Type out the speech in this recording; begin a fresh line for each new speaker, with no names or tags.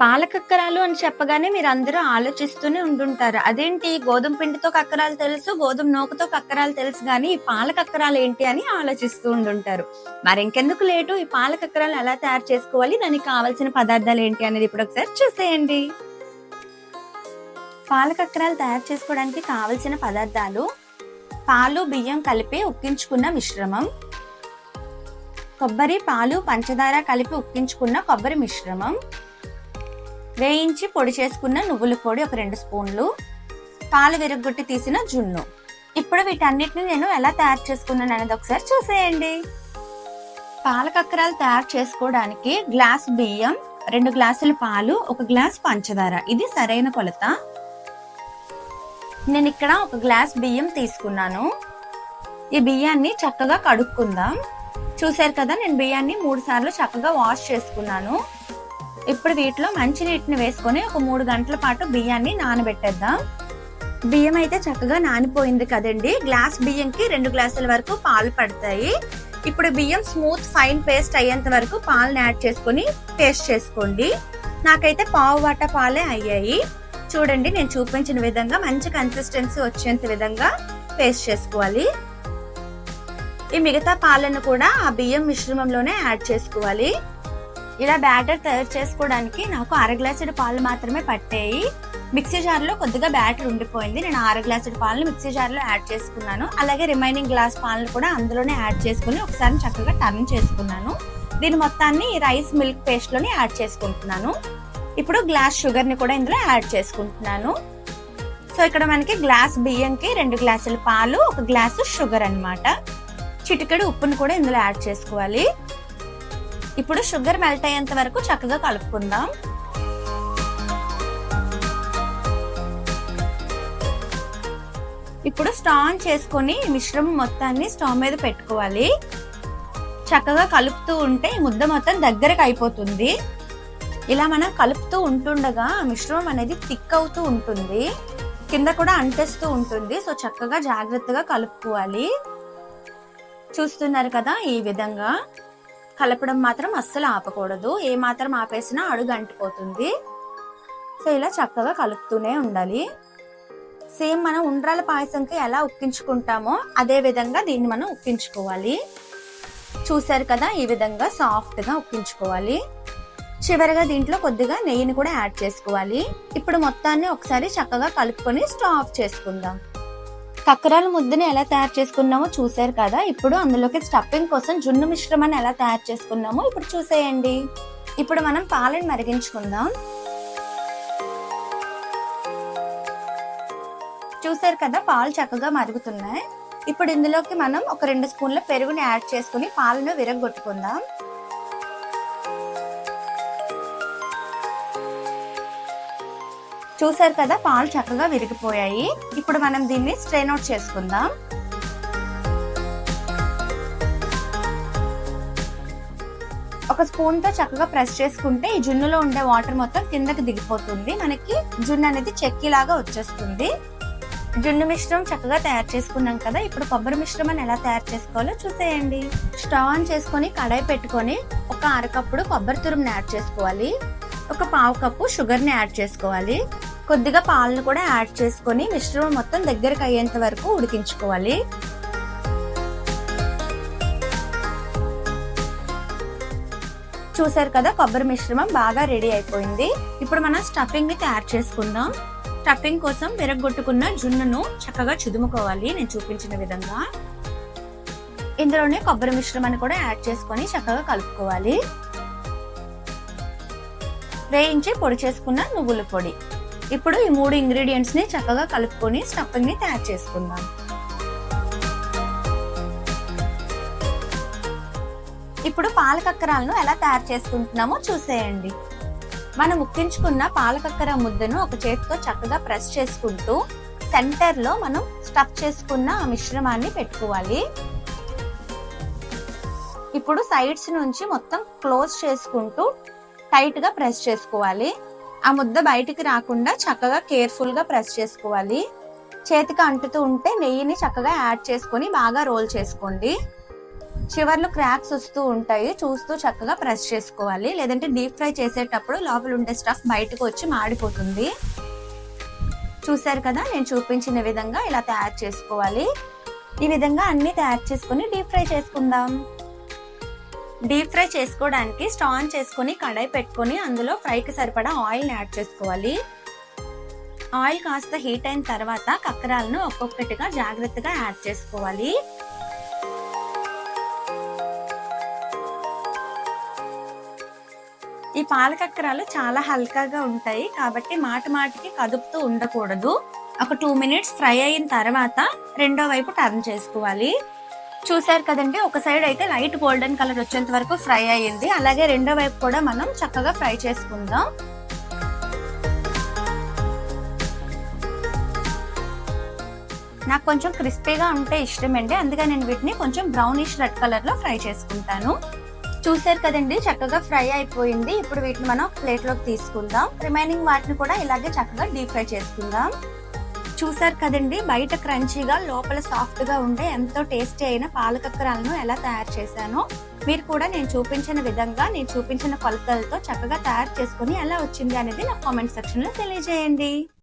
పాల కక్కరాలు అని చెప్పగానే మీరందరూ ఆలోచిస్తూనే ఉండుంటారు. అదేంటి గోధుమ పిండితో కక్కరాలు తెలుసు, గోధుమ నూకతో కక్కరాలు తెలుసు గానీ, ఈ పాల కక్కరాలు ఏంటి అని ఆలోచిస్తూ ఉండుంటారు. మరింకెందుకు లేటు ఈ పాల కక్కరాలు ఎలా తయారు చేసుకోవాలి? దానికి కావాల్సిన పదార్థాలు ఏంటి అనేది ఇప్పుడు ఒకసారి చూసేయండి. పాల కక్కరాలు తయారు చేసుకోవడానికి కావలసిన పదార్థాలు: పాలు, బియ్యం కలిపి ఉక్కించుకున్న మిశ్రమం, కొబ్బరి, పాలు, పంచదార కలిపి ఉక్కించుకున్న కొబ్బరి మిశ్రమం, వేయించి పొడి చేసుకున్న నువ్వుల పొడి ఒక 2 స్పూన్లు, పాలు విరగ్గొట్టి తీసిన జున్ను. ఇప్పుడు వీటన్నిటిని నేను ఎలా తయారు చేసుకున్నాను అనేది ఒకసారి చూసేయండి. పాల కక్కరాలు తయారు చేసుకోవడానికి గ్లాస్ బియ్యం, 2 గ్లాసుల పాలు, 1 గ్లాస్ పంచదార, ఇది సరైన కొలత. నేను ఇక్కడ 1 గ్లాస్ బియ్యం తీసుకున్నాను. ఈ బియ్యాన్ని చక్కగా కడుక్కుందాం. చూసారు కదా, నేను బియ్యాన్ని 3 సార్లు చక్కగా వాష్ చేసుకున్నాను. ఇప్పుడు వీటిలో మంచినీటిని వేసుకొని ఒక 3 గంటల పాటు బియ్యాన్ని నానబెట్టేద్దాం. బియ్యం అయితే చక్కగా నానిపోయింది కదండి. గ్లాస్ బియ్యంకి 2 గ్లాసుల వరకు పాలు పడతాయి. ఇప్పుడు బియ్యం స్మూత్ ఫైన్ పేస్ట్ అయ్యేంత వరకు పాలను యాడ్ చేసుకొని పేస్ట్ చేసుకోండి. నాకైతే పావు వాటా పాలే అయ్యాయి. చూడండి, నేను చూపించిన విధంగా మంచి కన్సిస్టెన్సీ వచ్చేంత విధంగా పేస్ట్ చేసుకోవాలి. ఈ మిగతా పాలను కూడా ఆ బియ్యం మిశ్రమంలోనే యాడ్ చేసుకోవాలి. ఇలా బ్యాటర్ తయారు చేసుకోవడానికి నాకు 1/2 గ్లాసుడు పాలు మాత్రమే పట్టాయి. మిక్సీ జార్లో కొద్దిగా బ్యాటర్ ఉండిపోయింది. నేను 1/2 గ్లాసుడు పాలను మిక్సీ జార్లో యాడ్ చేసుకున్నాను. అలాగే రిమైనింగ్ గ్లాస్ పాలను కూడా అందులోనే యాడ్ చేసుకుని ఒకసారి చక్కగా టర్న్ చేసుకున్నాను. దీని మొత్తాన్ని రైస్ మిల్క్ పేస్ట్ లోని యాడ్ చేసుకుంటున్నాను. ఇప్పుడు గ్లాస్ షుగర్ ని కూడా ఇందులో యాడ్ చేసుకుంటున్నాను. సో ఇక్కడ మనకి గ్లాస్ బియ్యంకి 2 గ్లాసుల పాలు, 1 గ్లాసు షుగర్ అన్నమాట. చిటికెడు ఉప్పును కూడా ఇందులో యాడ్ చేసుకోవాలి. ఇప్పుడు షుగర్ మెల్ట్ అయ్యేంత వరకు చక్కగా కలుపుకుందాం. ఇప్పుడు స్టవ్ ఆన్ చేసుకొని మిశ్రమం మొత్తాన్ని స్టవ్ మీద పెట్టుకోవాలి. చక్కగా కలుపుతూ ఉంటే ముద్ద మొత్తం దగ్గరకు అయిపోతుంది. ఇలా మనం కలుపుతూ ఉంటుండగా మిశ్రమం అనేది థిక్ అవుతూ ఉంటుంది, కింద కూడా అంటేస్తూ ఉంటుంది. సో చక్కగా జాగ్రత్తగా కలుపుకోవాలి. చూస్తున్నారు కదా, ఈ విధంగా కలపడం మాత్రం అస్సలు ఆపకూడదు. ఏ మాత్రం ఆపేసినా అడుగు అంటిపోతుంది. సో ఇలా చక్కగా కలుపుతూనే ఉండాలి. సేమ్ మనం ఉండ్రాల పాయసంకి ఎలా ఉక్కించుకుంటామో అదే విధంగా దీన్ని మనం ఉక్కించుకోవాలి. చూసారు కదా, ఈ విధంగా సాఫ్ట్ గా ఉక్కించుకోవాలి. చివరగా దీంట్లో కొద్దిగా నెయ్యిని కూడా యాడ్ చేసుకోవాలి. ఇప్పుడు మొత్తాన్ని ఒకసారి చక్కగా కలుపుకొని స్టవ్ ఆఫ్ చేసుకుందాం. కక్కరాల ముద్దని ఎలా తయారు చేసుకున్నామో చూసారు కదా. ఇప్పుడు అందులోకి స్టఫింగ్ కోసం జున్ను మిశ్రమాన్ని ఎలా తయారు చేసుకున్నామో ఇప్పుడు చూసేయండి. ఇప్పుడు మనం పాలను మరిగించుకుందాం. చూసారు కదా, పాలు చక్కగా మరుగుతున్నాయి. ఇప్పుడు ఇందులోకి మనం ఒక 2 స్పూన్ల పెరుగుని యాడ్ చేసుకుని పాలను విరగ్గొట్టుకుందాం. చూసారు కదా, పాలు చక్కగా విరిగిపోయాయి. ఇప్పుడు మనం దీన్ని స్ట్రెయిన్ అవుట్ చేసుకుందాం. ఒక స్పూన్ తో చక్కగా ప్రెస్ చేసుకుంటే ఈ జున్నులో ఉండే వాటర్ మొత్తం కిందకి దిగిపోతుంది. మనకి జున్ను అనేది చెక్కిలాగా వచ్చేస్తుంది. జున్ను మిశ్రమం చక్కగా తయారు చేసుకున్నాం కదా. ఇప్పుడు కొబ్బరి మిశ్రమాన్ని ఎలా తయారు చేసుకోవాలో చూసేయండి. స్టవ్ ఆన్ చేసుకొని కడాయి పెట్టుకొని ఒక 1/2 కప్పుడు కొబ్బరి తురుముని యాడ్ చేసుకోవాలి. ఒక 1/2 కప్పు షుగర్ ని యాడ్ చేసుకోవాలి. కొద్దిగా పాలను కూడా యాడ్ చేసుకొని మిశ్రమం మొత్తం దగ్గరకు అయ్యేంత వరకు ఉడికించుకోవాలి. చూసారు కదా, కొబ్బరి మిశ్రమం బాగా రెడీ అయిపోయింది. ఇప్పుడు మనం స్టఫింగ్ ని తయారు చేసుకుందాం. స్టఫింగ్ కోసం విరగ్గొట్టుకున్న జున్నును చక్కగా చుదుముకోవాలి నేను చూపించిన విధంగా. ఇందులోనే కొబ్బరి మిశ్రమాన్ని కూడా యాడ్ చేసుకొని చక్కగా కలుపుకోవాలి. వేయించి పొడి చేసుకున్న నువ్వుల పొడి. ఇప్పుడు ఈ 3 ఇంగ్రీడియంట్స్ ని చక్కగా కలుపుకొని స్టఫింగ్ ని తయారు చేసుకుందాం. ఇప్పుడు పాల కక్కరాలను ఎలా తయారు చేసుకుంటున్నామో చూసేయండి. మనం ఉక్కించుకున్న పాల కక్కర ముద్దను ఒక చేతితో చక్కగా ప్రెస్ చేసుకుంటూ సెంటర్ లో మనం స్టఫ్ చేసుకున్న ఆ మిశ్రమాన్ని పెట్టుకోవాలి. ఇప్పుడు సైడ్స్ నుంచి మొత్తం క్లోజ్ చేసుకుంటూ టైట్ గా ప్రెస్ చేసుకోవాలి. ఆ ముద్ద బయటికి రాకుండా చక్కగా కేర్ఫుల్ గా ప్రెస్ చేసుకోవాలి. చేతికి అంటుతూ ఉంటే నెయ్యిని చక్కగా యాడ్ చేసుకొని బాగా రోల్ చేసుకోండి. చివర్లో క్రాక్స్ వస్తూ ఉంటాయి, చూస్తూ చక్కగా ప్రెస్ చేసుకోవాలి, లేదంటే డీప్ ఫ్రై చేసేటప్పుడు లోపల ఉండే స్టఫ్ బయటకు వచ్చి మాడిపోతుంది. చూసారు కదా, నేను చూపించిన విధంగా ఇలా తయారు చేసుకోవాలి. ఈ విధంగా అన్ని తయారు చేసుకుని డీప్ ఫ్రై చేసుకుందాం. డీప్ ఫ్రై చేసుకోవడానికి స్టవ్ ఆన్ చేసుకుని కడాయి పెట్టుకొని అందులో ఫ్రైకి సరిపడా ఆయిల్ యాడ్ చేసుకోవాలి. ఆయిల్ కాస్త హీట్ అయిన తర్వాత కక్కరాలను ఒక్కొక్కటిగా జాగ్రత్తగా యాడ్ చేసుకోవాలి. ఈ పాలకక్కరాలు చాలా హల్కాగా ఉంటాయి కాబట్టి మాటికి కదుపుతూ ఉండకూడదు. ఒక 2 మినిట్స్ ఫ్రై అయిన తర్వాత రెండో వైపు టర్న్ చేసుకోవాలి. చూసారు కదండి, ఒక సైడ్ అయితే లైట్ గోల్డెన్ కలర్ వచ్చేంత వరకు ఫ్రై అయ్యింది. అలాగే రెండో వైపు కూడా మనం చక్కగా ఫ్రై చేసుకుందాం. నాకు కొంచెం క్రిస్పీగా ఉంటే ఇష్టమండి, అందుకే నేను వీటిని కొంచెం బ్రౌనిష్ రెడ్ కలర్ లో ఫ్రై చేసుకుంటాను. చూసారు కదండి, చక్కగా ఫ్రై అయిపోయింది. ఇప్పుడు వీటిని మనం ప్లేట్ లోకి తీసుకుందాం. రిమైనింగ్ వాటిని కూడా ఇలాగే చక్కగా డీప్ ఫ్రై చేసుకుందాం. చూసారు కదండి, బయట క్రంచీగా లోపల సాఫ్ట్ గా ఉండే ఎంతో టేస్టీ అయిన పాలకక్కరాలను ఎలా తయారు చేశానో మీరు కూడా నేను చూపించిన విధంగా, నేను చూపించిన కొలతలతో చక్కగా తయారు చేసుకుని ఎలా వచ్చింది అనేది నాకు కామెంట్ సెక్షన్ లో తెలియజేయండి.